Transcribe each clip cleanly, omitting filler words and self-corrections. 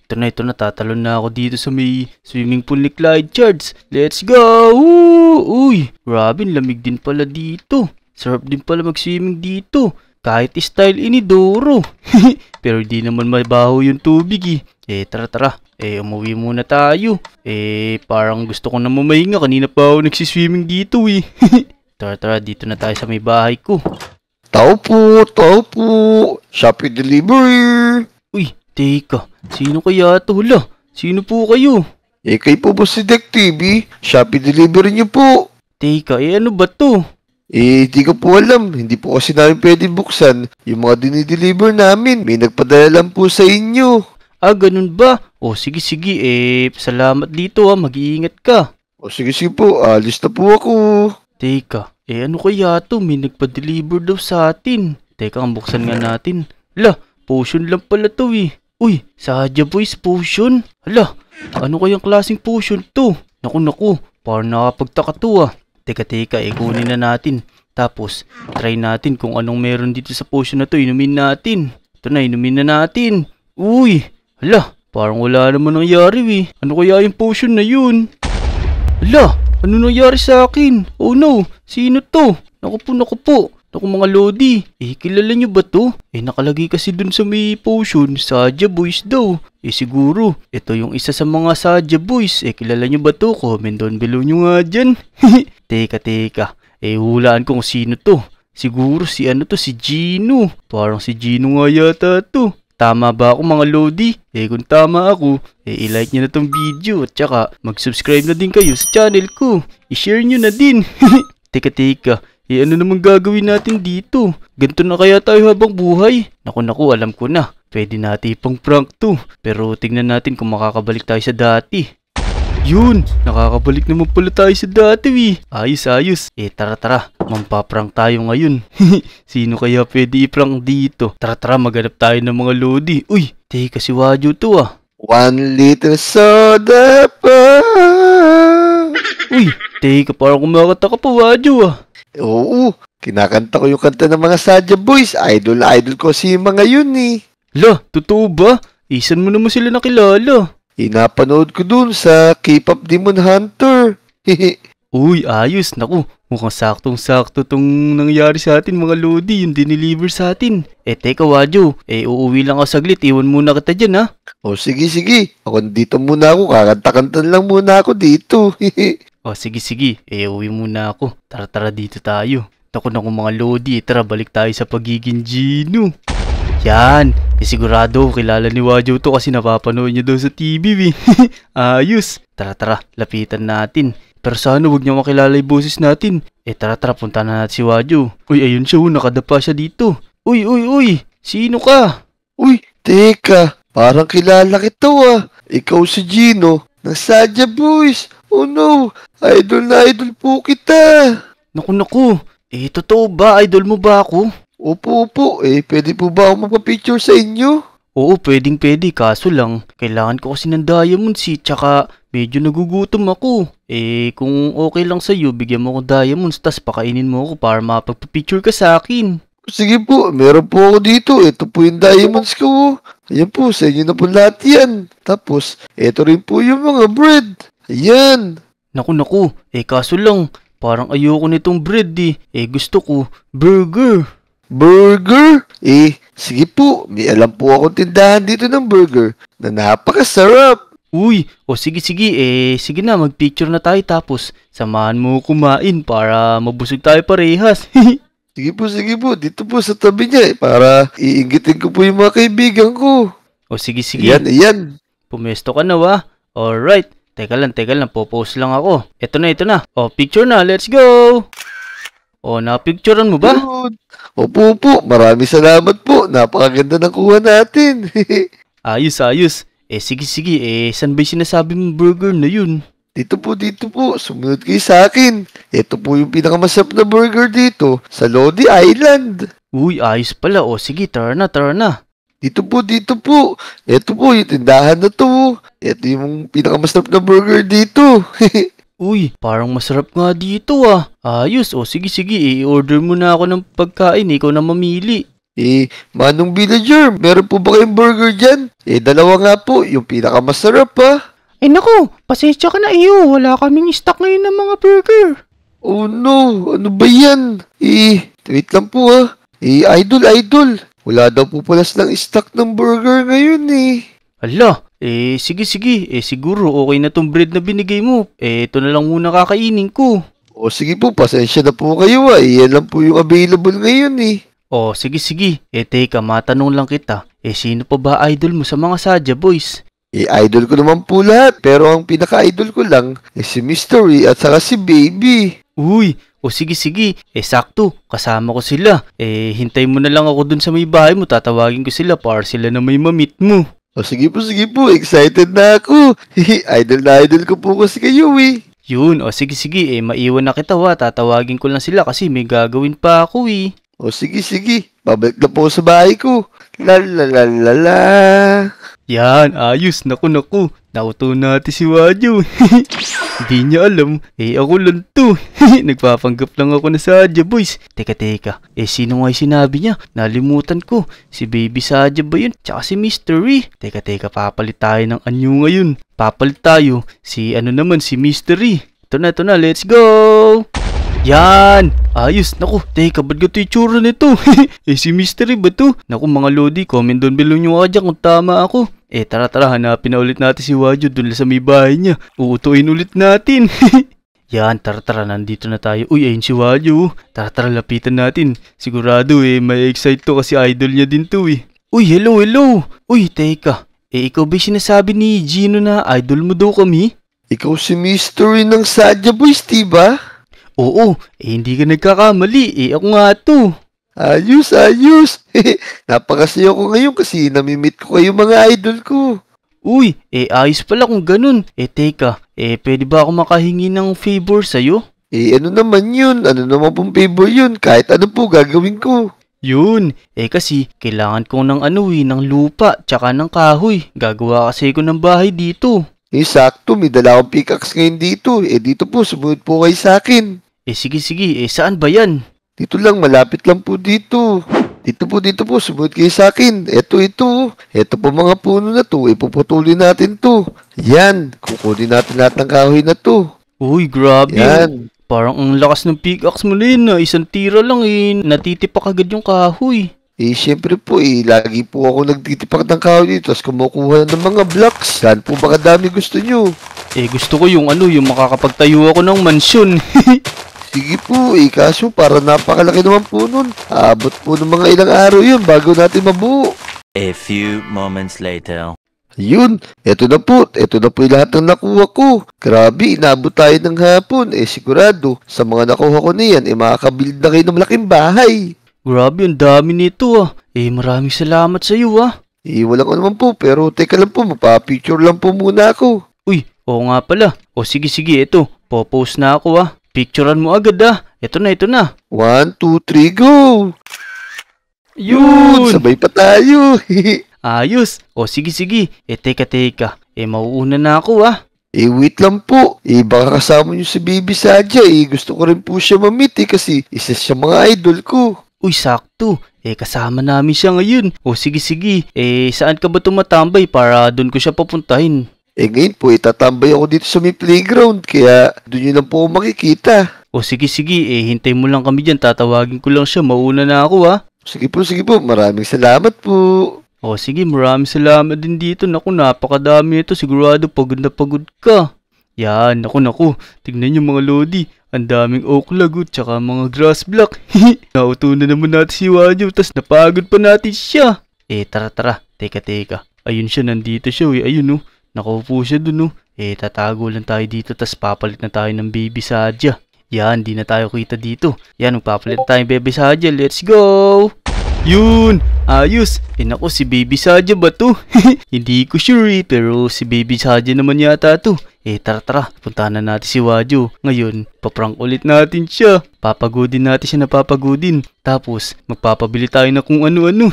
Ito na, tatalon na ako dito sa may swimming pool ni Clyde Charles. Let's go! Woo! Uy, grabe, lamig din pala dito. Sarap din pala mag-swimming dito. Kahit style inidoro. Pero di naman mabaho yung tubig tara. Umuwi muna tayo. Parang gusto ko na mamahinga. Kanina pa ako nagsiswimming dito Tara, dito na tayo sa may bahay ko. Tao po. Shopee delivery. Uy, teka. Sino kaya ito? Hala, sino po kayo? Kayo po ba si Deck TV? Shopee delivery niyo po. Teka, ano ba to? Di ko po alam. Hindi po kasi namin pwede buksan yung mga dinideliver namin. May nagpadala lang po sa inyo. Ganun ba? Sige. Salamat dito mag-iingat ka. Sige po. Alis na po ako. Teka, ano kaya to? May nagpa-deliver daw sa atin. Teka, buksan nga natin. Hala, potion lang pala to Uy, Saja Boys potion? Hala, ano kayang klaseng potion to? Naku, parang nakapagtaka to Teka, kunin na natin. Tapos, try natin kung anong meron dito sa potion na to. Inumin natin. Ito na, inumin na natin. Uy, hala, parang wala naman nangyari Ano kaya yung potion na yun? Hala, ano nangyari sa akin? Oh no, sino to? Naku po. Naku mga Lodi, kilala nyo ba to? Nakalagay kasi dun sa may potion, Saja Boys daw. Siguro, ito yung isa sa mga Saja Boys. Kilala nyo ba to? Comment down below nyo nga dyan. Teka. Hulaan ko kung sino to. Siguro si Gino. Parang si Gino nga yata to. Tama ba ako mga Lodi? Kung tama ako, i-like nyo na tong video. At saka, mag-subscribe na din kayo sa channel ko. I-share nyo na din. Teka. Ano naman gagawin natin dito? Ganito na kaya tayo habang buhay? Naku, alam ko na. Pwede natin ipang prank to. Pero tignan natin kung makakabalik tayo sa dati. Yun! Nakakabalik naman pala tayo sa dati Ayos. Tara. Mampaprank tayo ngayon. Sino kaya pwede iprank dito? Tara, maghanap tayo ng mga Lodi. Uy! Teka, si Waju to 1 liter soda pa. Uy! Teka, parang kumakanta ka pa Waju Oo, kinakanta ko yung kanta ng mga Saja Boys. Idol ko si mga yun La, totoo ba? Isan mo naman sila nakilala? Napanood ko dun sa K-pop Demon Hunter. Uy, ayos. Naku, mukhang saktong-sakto tong nangyari sa atin mga Lodi. Yung dineliver sa atin. Teka Waju, uuwi lang ako saglit. Iwan muna kita dyan Sige. Ako dito muna ako. Kakanta-kantan lang muna ako dito. Sige. Uwi muna ako. Tara dito tayo. Naku mga Lodi. Tara, balik tayo sa pagiging Gino. Yan. Sigurado kilala ni Waju to kasi napapanood niya daw sa TV Ayos. Tara, lapitan natin. Pero sana huwag niya makilala yung boses natin. Tara, punta na natin si Waju. Uy, ayun siya nakadapa siya dito. Uy. Sino ka? Uy, teka. Parang kilala kita Ikaw si Gino ng Saja Boys. Oh no, idol na idol po kita. Naku. Totoo ba? Idol mo ba ako? Opo. Pwede po ba ako magpa-picture sa inyo? Oo, pwede. Kaso lang, kailangan ko kasi ng diamonds tsaka medyo nagugutom ako. Kung okay lang sa'yo, bigyan mo ko diamonds tas pakainin mo ako para mapagpa-picture ka sa akin. Sige po, meron po ako dito. Ito po yung diamonds ko. Ayan po, sa inyo na po lahat yan. Tapos, ito rin po yung mga bread. Ayan. Naku. Kaso lang, parang ayoko nitong bread gusto ko, burger. Burger? Sige po. May alam po akong tindahan dito ng burger na napakasarap. Uy, sige. Sige na, magpicture na tayo tapos samahan mo kumain para mabusog tayo parehas. Sige po. Dito po sa tabi niya para iinggitin ko po yung mga kaibigan ko. Sige. Ayan. Pumesto ka na Alright. Teka lang, popost lang ako. Ito na. Picture na, let's go! Napicturean mo ba? Opo. Maraming salamat po. Napakaganda ng kuha natin. Ayos. Sige. Saan ba yung sinasabi mong burger na yun? Dito po. Sumunod kayo sa akin. Ito po yung pinakamasarap na burger dito sa Lodi Island. Uy, ayos pala. Sige, tara na. Dito po. Ito po yung tindahan na to. Ito yung pinakamasarap na burger dito. Uy, parang masarap nga dito Ayos. Sige. I-order mo na ako ng pagkain. Ikaw na mamili. Manong Villager, meron po ba kayong burger dyan? Dalawa nga po, yung pinakamasarap pa. Ay naku, pasensya ka na iyo. Wala kaming stock ngayon ng mga burger. Oh no, ano ba yan? Wait lang po idol. Wala daw po pala silang stock ng burger ngayon Hala, sige. Siguro okay na tong bread na binigay mo. Ito na lang muna kakainin ko. O sige po, pasensya na po kayo yan lang po yung available ngayon Oh, sige. Teka, matanong lang kita. Sino pa ba idol mo sa mga Sadya Boys? Idol ko naman po lahat, pero ang pinaka-idol ko lang si Mystery at saka si Baby. Uy, sige. Sakto, kasama ko sila. Hintay mo na lang ako dun sa may bahay mo. Tatawagin ko sila para sila na may mamit mo. O sige po, excited na ako. Idol ko po kasi kayo Yun, sige. Maiwan na kita Tatawagin ko lang sila kasi may gagawin pa ako O sige, babalik na po sa bahay ko. La. Yan, ayos. Naku. Nauto natin si Wadyo. Hindi niya alam. Ako lang to. Nagpapanggap lang ako na Sadya Boys. Teka. Sino nga yung sinabi niya? Nalimutan ko. Si Baby Sadya ba yun? Tsaka si Mystery. Teka. Papalit tayo ng anyo ngayon. Papalit tayo. Si Mystery. Ito na. Let's go! Yan! Ayos! Naku, teka, ba't gato yung tsura nito? Si Mystery ba to? Naku mga Lodi, comment down below nyo ka dyan kung tama ako. Tara, hanapin na ulit natin si Wadyo dun sa may bahay niya. Uutuin ulit natin. Yan, tara, nandito na tayo. Uy, ayun si Wadyo. Tara, lapitan natin. Sigurado may excite to kasi idol niya din to Uy, hello! Uy, teka. Ikaw ba sinasabi ni Gino na idol mo daw kami? Ikaw si Mystery ng Sadya Boys, diba? Oo, hindi ka nagkakamali. Ako nga to. Ayos. Napakasaya ko ngayon kasi namimit ko kayo mga idol ko. Uy, ayos pala kung ganun. Teka, pwede ba ako makahingi ng favor sa'yo? Ano naman yun? Ano naman pong favor yun? Kahit ano po gagawin ko. Yun, kasi kailangan ko ng ng lupa, tsaka ng kahoy. Gagawa kasi ko ng bahay dito. Sakto, may dala akong pickaxe ngayon dito. Dito po, sumunod po kayo sa akin. Sige. Saan ba yan? Dito lang, malapit lang po dito. Dito po, sumunod kayo sa akin. Ito po mga puno na to. Ipuputulin natin to. Yan, kukunin natin lahat ng kahoy na to. Uy, grabe. Yan. Parang ang lakas ng pickaxe mo na isang tira lang natitipak agad yung kahoy. Siyempre po lagi po ako nagtitipak ng kahoy dito tapos kumukuha ng mga blocks. Saan po ba kadami gusto nyo? Gusto ko yung yung makakapagtayo ako ng mansyon. Sige po kaso para napakalaki naman po nun. Abot po ng mga ilang araw yun bago natin mabuo. A few moments later. Yun, eto na po yung lahat ng nakuha ko. Grabe, inabot tayo ng hapon. Sigurado, sa mga nakuha ko na yan, makakabuild na kayo ng malaking bahay. Grabe, ang dami nito maraming salamat sa iyo Walang naman po, pero teka lang po, mapapicture lang po muna ako. Uy, oo nga pala. Sige, ito, popost na ako Picturean mo agad Ito na. 1, 2, 3, go! Yun! Sabay pa tayo. Ayos. Sige. Teka. Mauuna na ako wait lang po. Baka kasama niyo si Baby Sadya. Gusto ko rin po siya mamit kasi isa siya mga idol ko. Uy, sakto. Kasama namin siya ngayon. Sige. Saan ka ba tumatambay para doon ko siya papuntahin? Ngayon po, itatambay ako dito sa may playground. Kaya doon yun lang po ako makikita. Sige. Hintay mo lang kami dyan. Tatawagin ko lang siya. Mauna na ako Sige po. Maraming salamat po. Sige, maraming salamat din dito. Naku, napakadami ito. Sigurado pagod na pagod ka. Yan, naku. Tignan niyo mga Lodi. Ang daming oak log tsaka mga grass block. Nauto na naman natin si Wadyo. Tas napagod pa natin siya. Tara. Teka. Ayun siya, nandito siya Ayun nakaupo siya dun tatago lang tayo dito. Tas papalit na tayo ng Baby Sadya. Yan, di na tayo kita dito. Yan, magpapalit na tayo ng Baby Sadya. Let's go! Yun! Ayos! Naku, si Baby Sadya ba to? Hindi ko sure pero si Baby Sadya naman yata to. Tara. Puntahan na natin si Wadyo. Ngayon, paprank ulit natin siya. Papagodin natin siya na papagodin. Tapos, magpapabili tayo na kung ano-ano.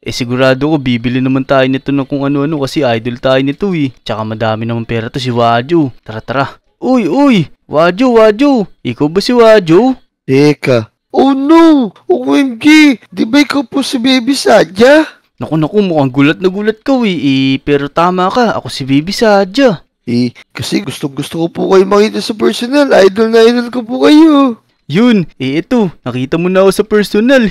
Sigurado ko, bibili naman tayo nito na kung ano-ano kasi idol tayo nito Tsaka madami naman pera to si Wadyo. Tara. Uy! Wadyo! Ikaw ba si Wadyo? Teka. Oh no! OMG! Di ba ikaw po si Baby Sadya? Naku, mukhang gulat na gulat ka pero tama ka, ako si Baby Sadya. Kasi gusto ko po kayo makita sa personal. Idol na idol ko po kayo. Yun, eto, nakita mo na ako sa personal.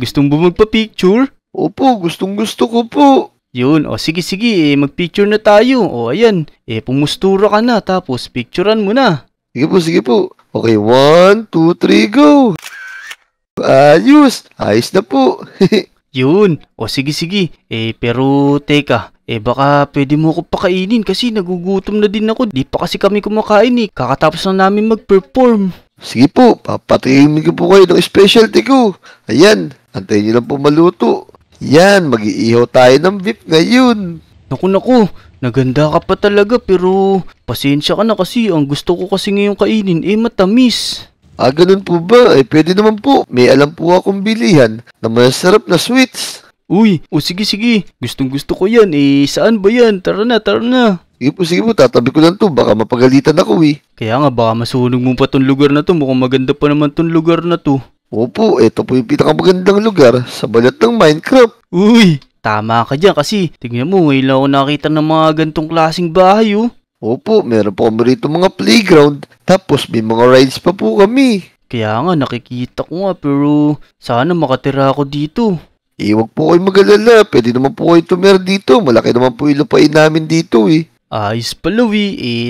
Gustong ba magpa-picture? Opo, gusto ko po. Yun, sige, magpicture na tayo. Ayan, pumustura ka na, tapos picturean mo na. Sige po. Okay, 1, 2, 3, go! Ayos na po. Yun, sige. Pero teka, baka pwede mo ko pakainin kasi nagugutom na din ako. Di pa kasi kami kumakain kakatapos na namin mag-perform. Sige po, papatimin ko po kayo ng specialty ko. Ayan, antayin nyo lang po maluto. Yan, mag-iihaw tayo ng beef ngayon. Naku, naganda ka pa talaga pero pasensya ka na kasi ang gusto ko kasi ngayong kainin matamis. Ganun po ba? Pwede naman po. May alam po akong bilihan na masarap na sweets. Uy, sige. Gustong-gusto ko yan. Saan ba yan? Tara na. Sige po. Tatabi ko lang to. Baka mapagalitan ako Kaya nga, baka masunog mo pa tong lugar na to. Mukhang maganda pa naman tong lugar na to. Opo, ito po yung pinakamagandang lugar sa balat ng Minecraft. Uy, tama ka dyan kasi tingnan mo, ngayon lang ako nakita ng mga gantong klaseng bahay Opo, meron po kami rito mga playground. Tapos may mga rides pa po kami. Kaya nga, nakikita ko nga pero sana makatira ako dito. Wag po kayo mag-alala. Pwede naman po kayo tumira dito. Malaki naman po yung lupain namin dito Ayos pala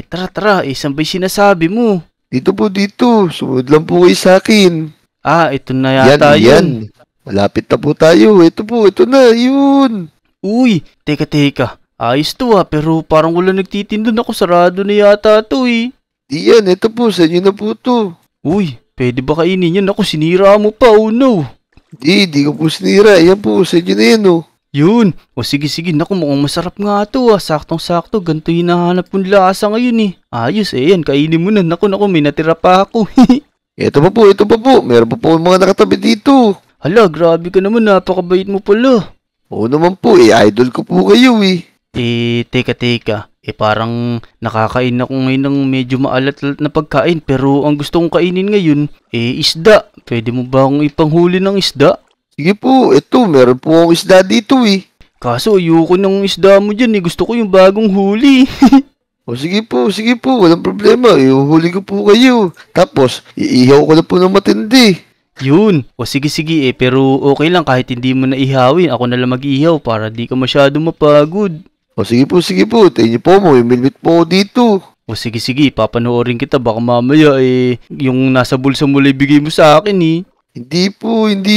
tara, saan ba'y sinasabi mo? Dito po dito. Sumunod lang po kayo sa akin. Ito na yata yan. Malapit na po tayo. Ito na, yun. Uy, teka. Ayos to pero parang wala nagtitindon ako. Sarado na yata to Diyan, ito po. Sa inyo na po to. Uy, pwede ba kainin yan? Ako, sinira mo pa. Oh no. Di ko po sinira. Ayan po, sa inyo na yan Yun. Sige. Naku, mukhang masarap nga to Saktong-sakto. Ganito hinahanap kong lasa ngayon Ayos, yan. Kainin mo na. Naku, may natira pa ako. Ito pa po. Meron pa po mga nakatabi dito. Hala, grabe ka naman. Napakabait mo pala. Oo naman po. Idol ko po kayo Teka. Parang nakakain ako ngayon ng medyo maalat-alat na pagkain. Pero ang gusto kong kainin ngayon, isda. Pwede mo ba akong ipanghuli ng isda? Sige po, meron po akong isda dito Kaso ayoko ng isda mo dyan Gusto ko yung bagong huli. Sige po, walang problema. Ihuhuli ko po kayo. Tapos, iihaw ko na po ng matindi. Yun. Sige. Pero okay lang kahit hindi mo na ihawin. Ako na lang mag-ihaw para di ka masyado mapagod. Sige po. Tayo niyo po mo. Imilmit po ako dito. Sige. Papanoorin kita. Baka mamaya yung nasa bulsa mo lang bigay mo sa akin Hindi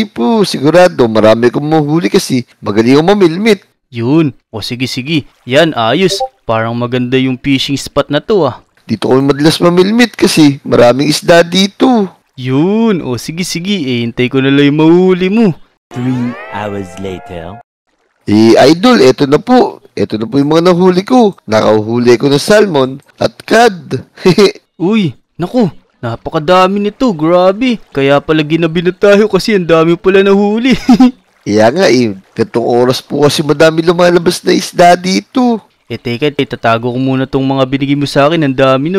po. Sigurado, marami kong mahuli kasi magaling akong mamilmit. Yun. Sige. Yan, ayos. Parang maganda yung fishing spot na to Dito ko madalas mamilmit kasi maraming isda dito. Yun. Sige. Hintay ko na lang yung mahuli mo. 3 hours later. Idol, eto na po. Ito na po yung mga nahuli ko. Nakahuli ko ng salmon at cod. Uy, naku. Napakadami nito, grabe. Kaya pala ginabi na tayo kasi ang dami pala nahuli. Kaya nga ganitong oras po kasi madami lumalabas na isda dito. Teka, itatago ko muna tong mga binigay mo sa akin. Ang dami na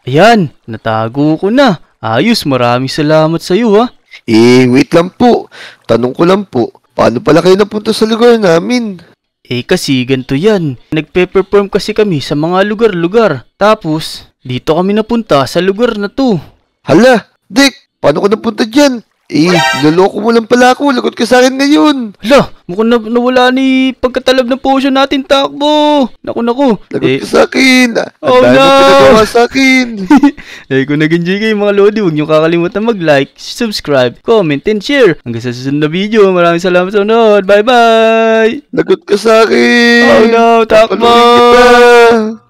Ayan, natago ko na. Ayos, maraming salamat sa iyo Wait lang po. Tanong ko lang po, paano pala kayo napunta sa lugar namin? Kasi ganito yan. Nagpe-perform kasi kami sa mga lugar-lugar. Tapos, dito kami napunta sa lugar na to. Hala, Dick, paano ka napunta dyan? Niloloko mo lang pala ako. Lagot ka sa akin ngayon. Hala, mukhang nawala ni pagkatalab ng potion natin, takbo. Naku. Lagot ka sa akin. Oh no! Mo pinagawa sa akin. Kung nag-enjoy kayo mga Lodi, huwag niyo kakalimutan mag-like, subscribe, comment, and share. Hanggang sa susunod na video. Maraming salamat sa unod. Bye-bye! Lagot ka sa akin. Oh no, takbo! Papaluin kita.